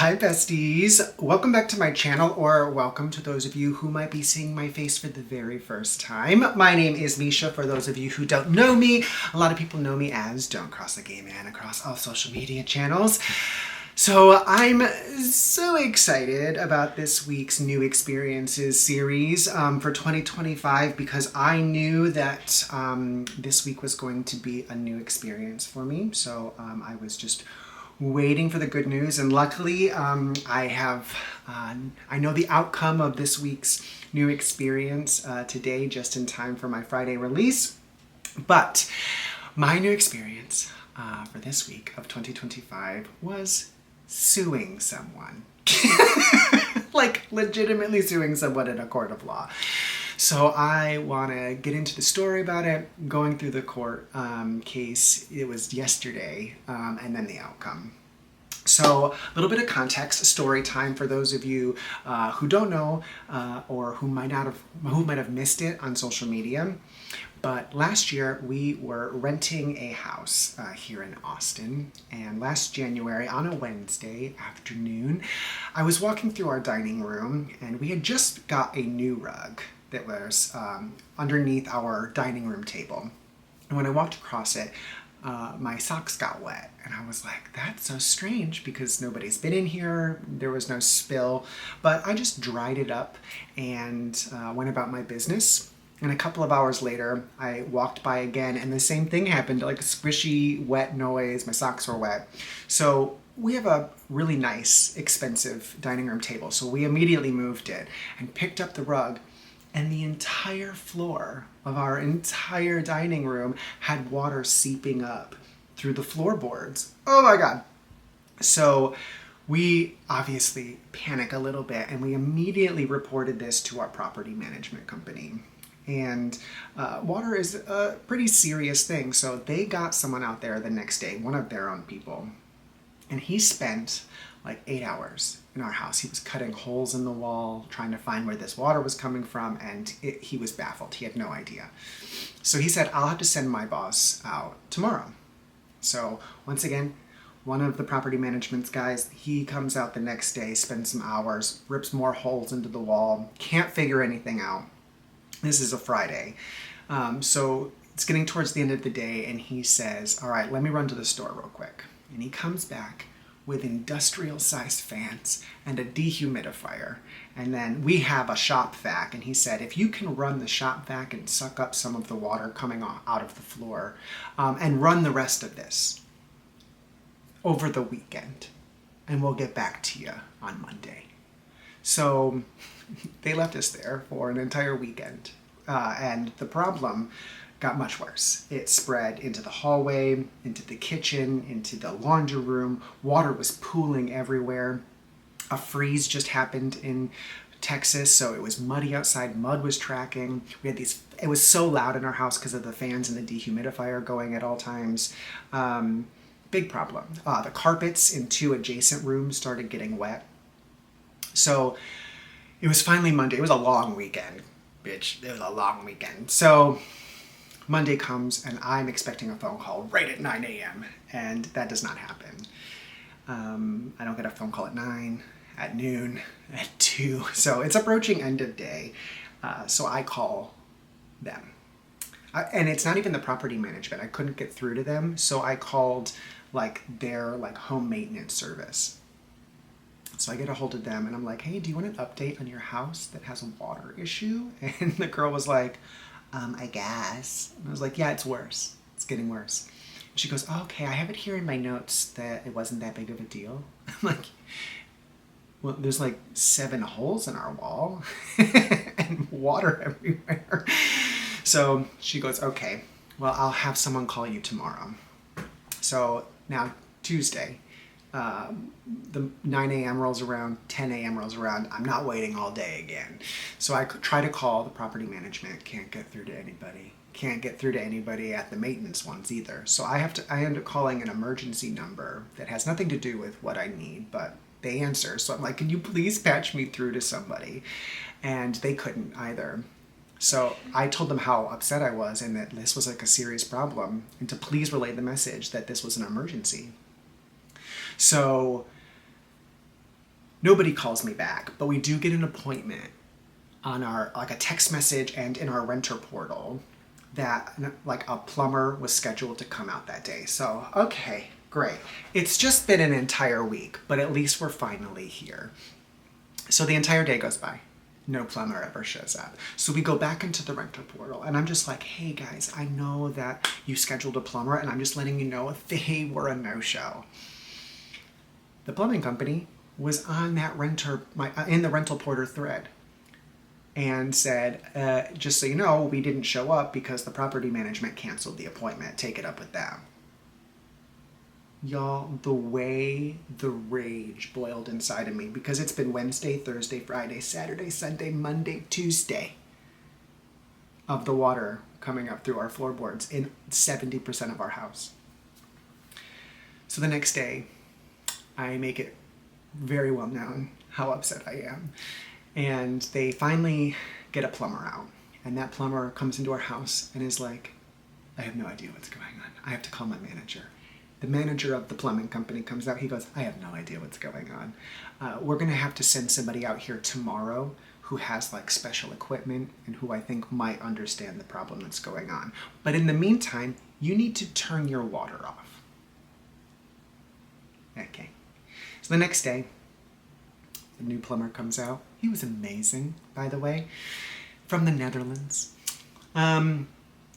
Hi besties, welcome back to my channel, or welcome to those of you who might be seeing my face for the very first time. My name is Misha. For those of you who don't know me, a lot of people know me as Don't Cross the Gay Man across all social media channels. So I'm so excited about this week's New Experiences series for 2025 because I knew that this week was going to be a new experience for me. So I was just waiting for the good news, and luckily I know the outcome of this week's new experience today, just in time for my Friday release. But my new experience for this week of 2025 was suing someone. Like legitimately suing someone in a court of law. So I want to get into the story about it, going through the court case. It was yesterday, and then the outcome. So a little bit of context, story time for those of you who don't know or who might have missed it on social media. But last year we were renting a house here in Austin, and last January on a Wednesday afternoon, I was walking through our dining room, and we had just got a new rug that was underneath our dining room table. And when I walked across it, my socks got wet, and I was like, that's so strange because nobody's been in here, there was no spill, but I just dried it up and went about my business. And a couple of hours later, I walked by again, and the same thing happened, like a squishy, wet noise. My socks were wet. So we have a really nice, expensive dining room table. So we immediately moved it and picked up the rug, and the entire floor of our entire dining room had water seeping up through the floorboards. Oh my God. So we obviously panic a little bit, and we immediately reported this to our property management company. And water is a pretty serious thing. So they got someone out there the next day, one of their own people. And he spent like 8 hours in our house. He was cutting holes in the wall, trying to find where this water was coming from. And he was baffled. He had no idea. So he said, I'll have to send my boss out tomorrow. So once again, one of the property management's guys, he comes out the next day, spends some hours, rips more holes into the wall, can't figure anything out. This is a Friday. So it's getting towards the end of the day, and he says, all right, let me run to the store real quick. And he comes back with industrial-sized fans and a dehumidifier. And then we have a shop vac, and he said, if you can run the shop vac and suck up some of the water coming out of the floor, and run the rest of this over the weekend, and we'll get back to you on Monday. So they left us there for an entire weekend, and the problem got much worse. It spread into the hallway, into the kitchen, into the laundry room. Water was pooling everywhere. A freeze just happened in Texas, so it was muddy outside. Mud was tracking. It was so loud in our house because of the fans and the dehumidifier going at all times. Big problem. The carpets in 2 adjacent rooms started getting wet. So it was finally Monday. It was a long weekend, bitch. It was a long weekend. So Monday comes, and I'm expecting a phone call right at 9 a.m., and that does not happen. I don't get a phone call at 9, at noon, at 2. So it's approaching end of day. So I call them. And it's not even the property management. I couldn't get through to them, so I called their home maintenance service. So I get a hold of them, and I'm like, hey, do you want an update on your house that has a water issue? And the girl was like, I guess. And I was like, yeah, it's worse. It's getting worse. And she goes, oh, okay, I have it here in my notes that it wasn't that big of a deal. I'm like, well, there's 7 holes in our wall and water everywhere. So she goes, okay, well, I'll have someone call you tomorrow. So now Tuesday, the 9 a.m. rolls around, 10 a.m. rolls around. I'm not waiting all day again. So I try to call the property management, can't get through to anybody. Can't get through to anybody at the maintenance ones either. So I end up calling an emergency number that has nothing to do with what I need, but they answer. So I'm like, can you please patch me through to somebody? And they couldn't either. So I told them how upset I was and that this was a serious problem, and to please relay the message that this was an emergency. So Nobody calls me back, but we do get an appointment on our, like a text message and in our renter portal that like a plumber was scheduled to come out that day. So, okay, great. It's just been an entire week, but at least we're finally here. So the entire day goes by. No plumber ever shows up. So we go back into the renter portal and I'm just like, hey guys, I know that you scheduled a plumber and I'm just letting you know they were a no-show. The plumbing company was on that in the rental portal thread and said, just so you know, we didn't show up because the property management canceled the appointment. Take it up with them. Y'all, the way the rage boiled inside of me, because it's been Wednesday, Thursday, Friday, Saturday, Sunday, Monday, Tuesday of the water coming up through our floorboards in 70% of our house. So the next day, I make it very well known how upset I am. And they finally get a plumber out. And that plumber comes into our house and is like, I have no idea what's going on. I have to call my manager. The manager of the plumbing company comes out. He goes, I have no idea what's going on. We're going to have to send somebody out here tomorrow who has like special equipment and who I think might understand the problem that's going on. But in the meantime, you need to turn your water off. Okay. So the next day, the new plumber comes out. He was amazing, by the way, from the Netherlands.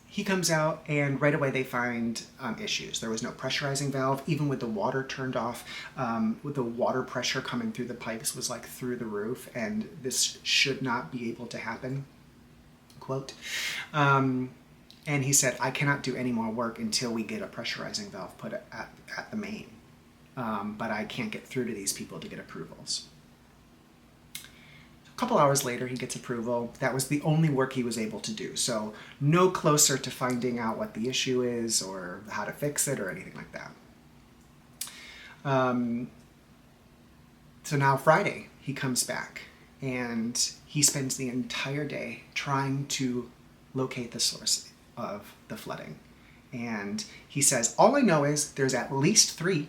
He comes out and right away they find issues. There was no pressurizing valve, even with the water turned off. With the water pressure coming through the pipes was like through the roof, and this should not be able to happen, quote. And he said, I cannot do any more work until we get a pressurizing valve put at the main. But I can't get through to these people to get approvals. A couple hours later, he gets approval. That was the only work he was able to do. So no closer to finding out what the issue is or how to fix it or anything like that. So now Friday, he comes back and he spends the entire day trying to locate the source of the flooding. And he says, all I know is there's at least 3,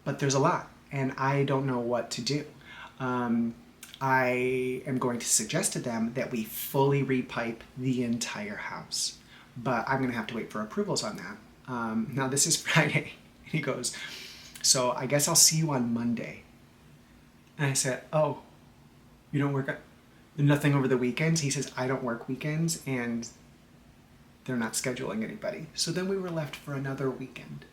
but there's a lot and I don't know what to do. I am going to suggest to them that we fully repipe the entire house, but I'm going to have to wait for approvals on that. Now this is Friday. He goes, so I guess I'll see you on Monday. And I said, oh, you don't work nothing over the weekends? He says, I don't work weekends and they're not scheduling anybody. So then we were left for another weekend.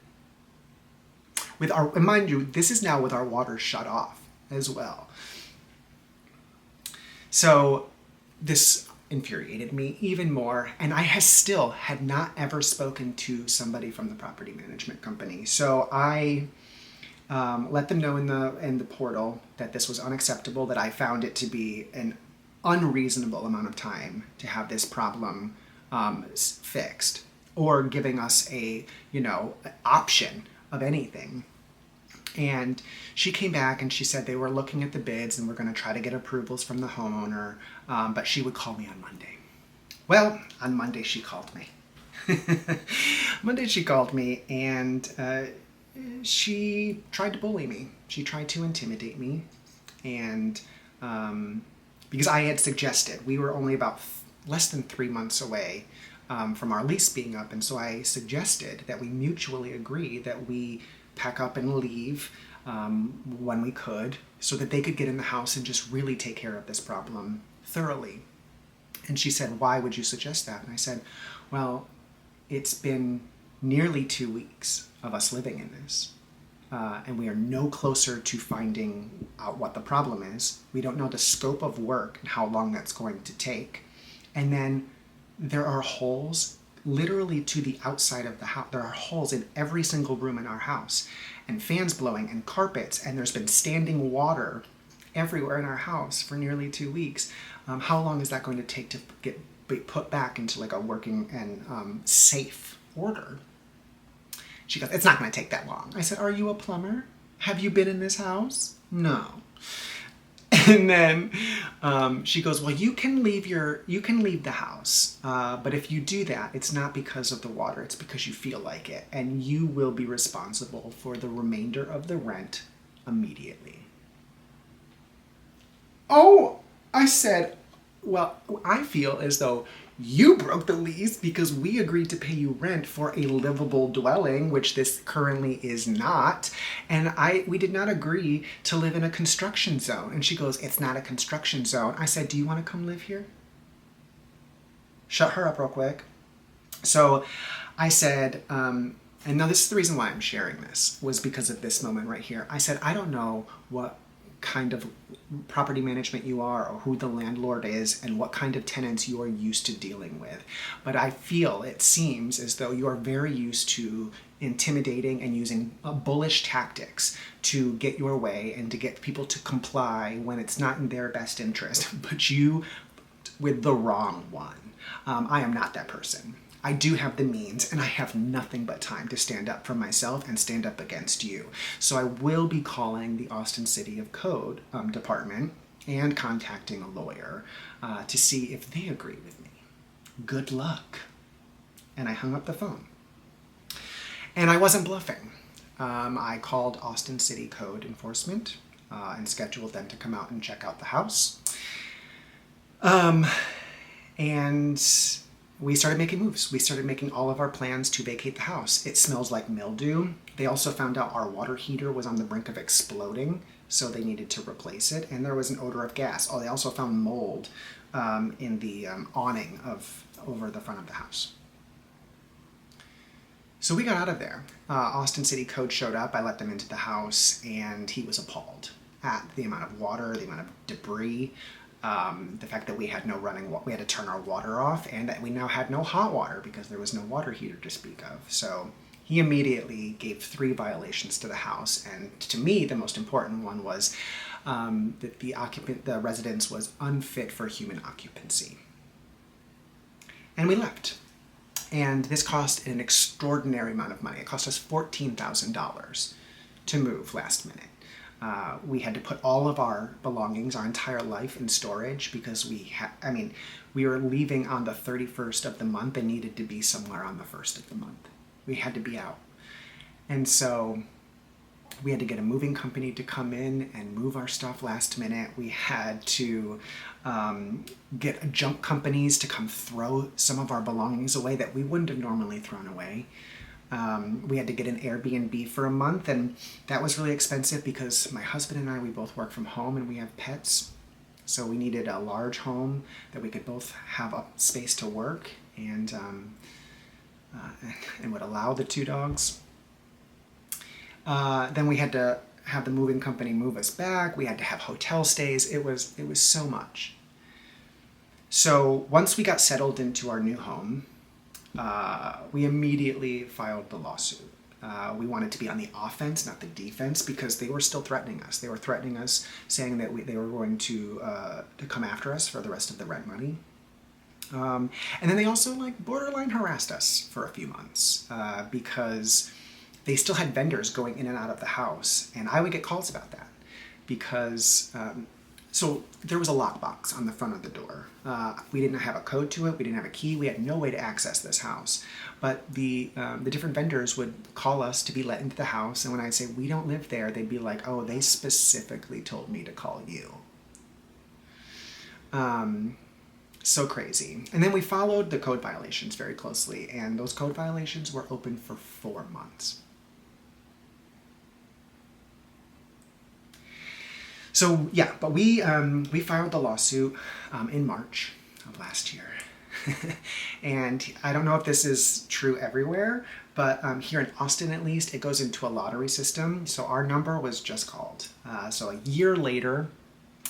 And mind you, this is now with our water shut off as well. So this infuriated me even more, and I had not ever spoken to somebody from the property management company. So I let them know in the portal that this was unacceptable, that I found it to be an unreasonable amount of time to have this problem fixed, or giving us a option of anything. And she came back and she said they were looking at the bids and we're going to try to get approvals from the homeowner, but she would call me on Monday. Well, on Monday she called me. Monday she called me and she tried to bully me. She tried to intimidate me. And because I had suggested, we were only about less than 3 months away from our lease being up. And so I suggested that we mutually agree that we pack up and leave when we could, so that they could get in the house and just really take care of this problem thoroughly. And she said, why would you suggest that? And I said, well, it's been nearly 2 weeks of us living in this, and we are no closer to finding out what the problem is. We don't know the scope of work and how long that's going to take. And then there are holes literally to the outside of the house. There are holes in every single room in our house, and fans blowing and carpets, and there's been standing water everywhere in our house for nearly 2 weeks. How long is that going to take to be put back into like a working and safe order? She goes, it's not going to take that long. I said, are you a plumber? Have you been in this house? No. And then she goes, well, you can leave the house, but if you do that, it's not because of the water, it's because you feel like it, and you will be responsible for the remainder of the rent immediately. Oh, I said, well, I feel as though you broke the lease because we agreed to pay you rent for a livable dwelling, which this currently is not. And we did not agree to live in a construction zone. And she goes, it's not a construction zone. I said, do you want to come live here? Shut her up real quick. So I said, and now this is the reason why I'm sharing this, was because of this moment right here. I said, I don't know what kind of property management you are or who the landlord is and what kind of tenants you are used to dealing with. But I feel, it seems as though you are very used to intimidating and using bullish tactics to get your way and to get people to comply when it's not in their best interest, but you with the wrong one. I am not that person. I do have the means, and I have nothing but time to stand up for myself and stand up against you. So I will be calling the Austin City of Code department and contacting a lawyer to see if they agree with me. Good luck. And I hung up the phone. And I wasn't bluffing. I called Austin City Code Enforcement and scheduled them to come out and check out the house. And we started making moves. We started making all of our plans to vacate the house. It smells like mildew. They also found out our water heater was on the brink of exploding, so they needed to replace it. And there was an odor of gas. Oh, they also found mold in the awning over the front of the house. So we got out of there. Austin City Code showed up. I let them into the house, and he was appalled at the amount of water, the amount of debris, the fact that we had no running, we had to turn our water off, and that we now had no hot water because there was no water heater to speak of. So he immediately gave 3 violations to the house, and to me, the most important one was that the residence was unfit for human occupancy. And we left. And this cost an extraordinary amount of money. It cost us $14,000 to move last minute. We had to put all of our belongings, our entire life, in storage because we were leaving on the 31st of the month and needed to be somewhere on the 1st of the month. We had to be out. And so we had to get a moving company to come in and move our stuff last minute. We had to get junk companies to come throw some of our belongings away that we wouldn't have normally thrown away. We had to get an Airbnb for a month, and that was really expensive because my husband and I, we both work from home and we have pets. So we needed a large home that we could both have a space to work and would allow the 2 dogs. Then we had to have the moving company move us back. We had to have hotel stays. It was so much. So once we got settled into our new home, we immediately filed the lawsuit. We wanted to be on the offense, not the defense, because they were still threatening us. They were threatening us, saying that they were going to come after us for the rest of the rent money. And then they also borderline harassed us for a few months because they still had vendors going in and out of the house, and I would get calls about that because so there was a lockbox on the front of the door. We didn't have a code to it. We didn't have a key. We had no way to access this house. But the different vendors would call us to be let into the house, and when I'd say we don't live there, they'd be like, "Oh, they specifically told me to call you." So crazy. And then we followed the code violations very closely, and those code violations were open for 4 months. So yeah, but we filed the lawsuit in March of last year. And I don't know if this is true everywhere, but here in Austin at least, it goes into a lottery system. So our number was just called. So a year later,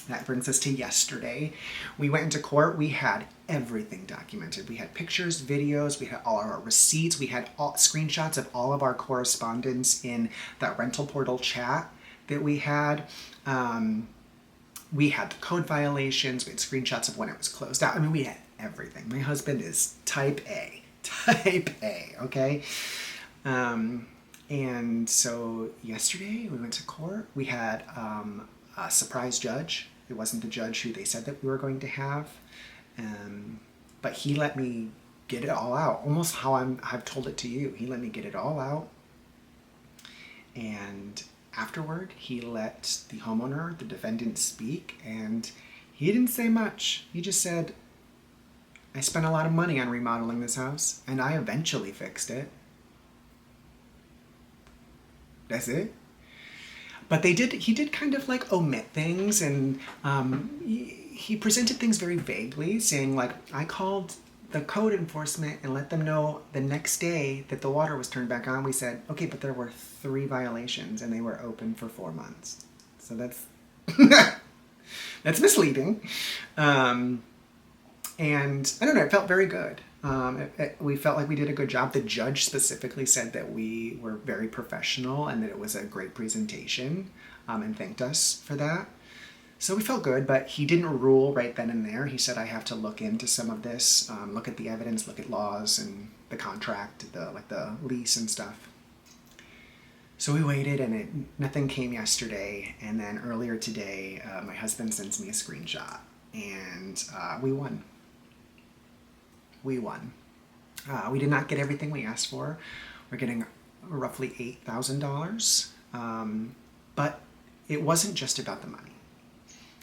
that brings us to yesterday, we went into court. We had everything documented. We had pictures, videos, we had all our receipts, we had screenshots of all of our correspondence in that rental portal chat that we had. We had the code violations, we had screenshots of when it was closed out. I mean, we had everything. My husband is type A, okay? And so yesterday we went to court. We had a surprise judge. It wasn't the judge who they said that we were going to have. But he let me get it all out, almost how I've told it to you. He let me get it all out. And afterward, he let the homeowner, the defendant, speak, and He didn't say much. He just said, I spent a lot of money on remodeling this house, and I eventually fixed it. That's it. But he did kind of like omit things, and he presented things very vaguely, saying like, I called the code enforcement and let them know the next day that the water was turned back on. We said, okay, but there were 3 violations and they were open for 4 months. So that's, that's misleading. And I don't know, it felt very good. We felt like we did a good job. The judge specifically said that we were very professional and that it was a great presentation, and thanked us for that. So we felt good, but he didn't rule right then and there. He said, I have to look into some of this, look at the evidence, look at laws and the contract, the lease and stuff. So we waited, and nothing came yesterday. And then earlier today, my husband sends me a screenshot, and we won. We won. We did not get everything we asked for. We're getting roughly $8,000. But it wasn't just about the money.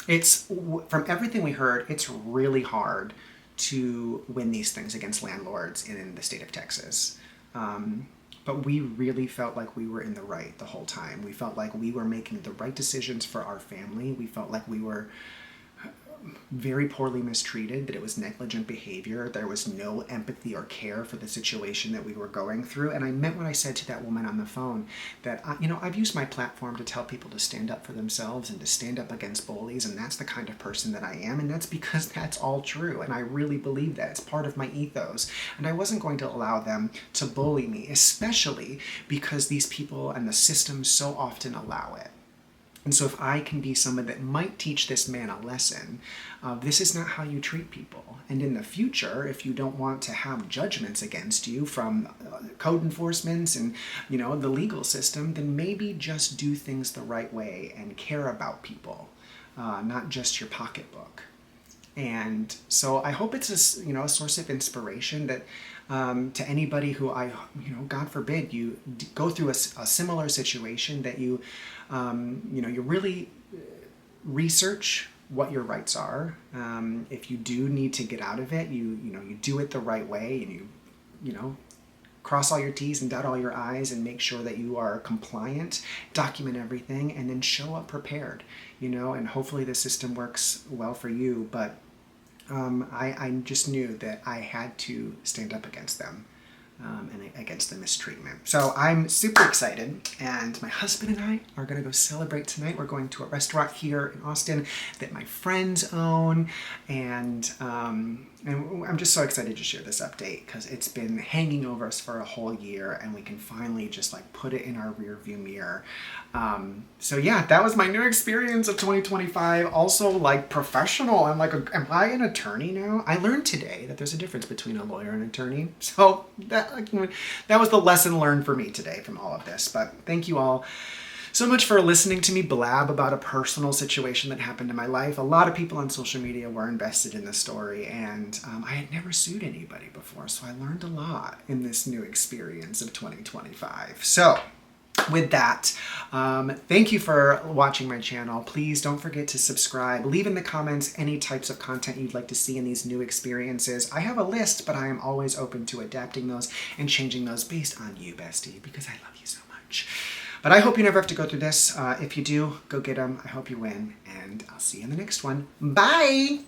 It's, from everything we heard, it's really hard to win these things against landlords in the state of Texas. But we really felt like we were in the right the whole time. We felt like we were making the right decisions for our family. We felt like we were very poorly mistreated, that it was negligent behavior. There was no empathy or care for the situation that we were going through. And I meant what I said to that woman on the phone, that, I've used my platform to tell people to stand up for themselves and to stand up against bullies. And that's the kind of person that I am. And that's because that's all true. And I really believe that. It's part of my ethos. And I wasn't going to allow them to bully me, especially because these people and the system so often allow it. And so if I can be someone that might teach this man a lesson, this is not how you treat people. And in the future, if you don't want to have judgments against you from code enforcement and, the legal system, then maybe just do things the right way and care about people, not just your pocketbook. And so I hope it's a source of inspiration that to anybody who God forbid you go through a similar situation, that you really research what your rights are. If you do need to get out of it, you do it the right way, and you cross all your T's and dot all your I's and make sure that you are compliant, document everything, and then show up prepared, and hopefully the system works well for you. But I just knew that I had to stand up against them and against the mistreatment. So I'm super excited, and my husband and I are going to go celebrate tonight. We're going to a restaurant here in Austin that my friends own, and I'm just so excited to share this update because it's been hanging over us for a whole year, and we can finally just put it in our rear view mirror. So yeah, that was my new experience of 2025. Also professional. I'm am I an attorney now? I learned today that there's a difference between a lawyer and an attorney. So that was the lesson learned for me today from all of this. But thank you all so much for listening to me blab about a personal situation that happened in my life. A lot of people on social media were invested in this story, and I had never sued anybody before, so I learned a lot in this new experience of 2025. So with that, thank you for watching my channel. Please don't forget to subscribe. Leave in the comments any types of content you'd like to see in these new experiences. I have a list, but I am always open to adapting those and changing those based on you, bestie, because I love you so much. But I hope you never have to go through this. If you do, go get them. I hope you win, and I'll see you in the next one. Bye!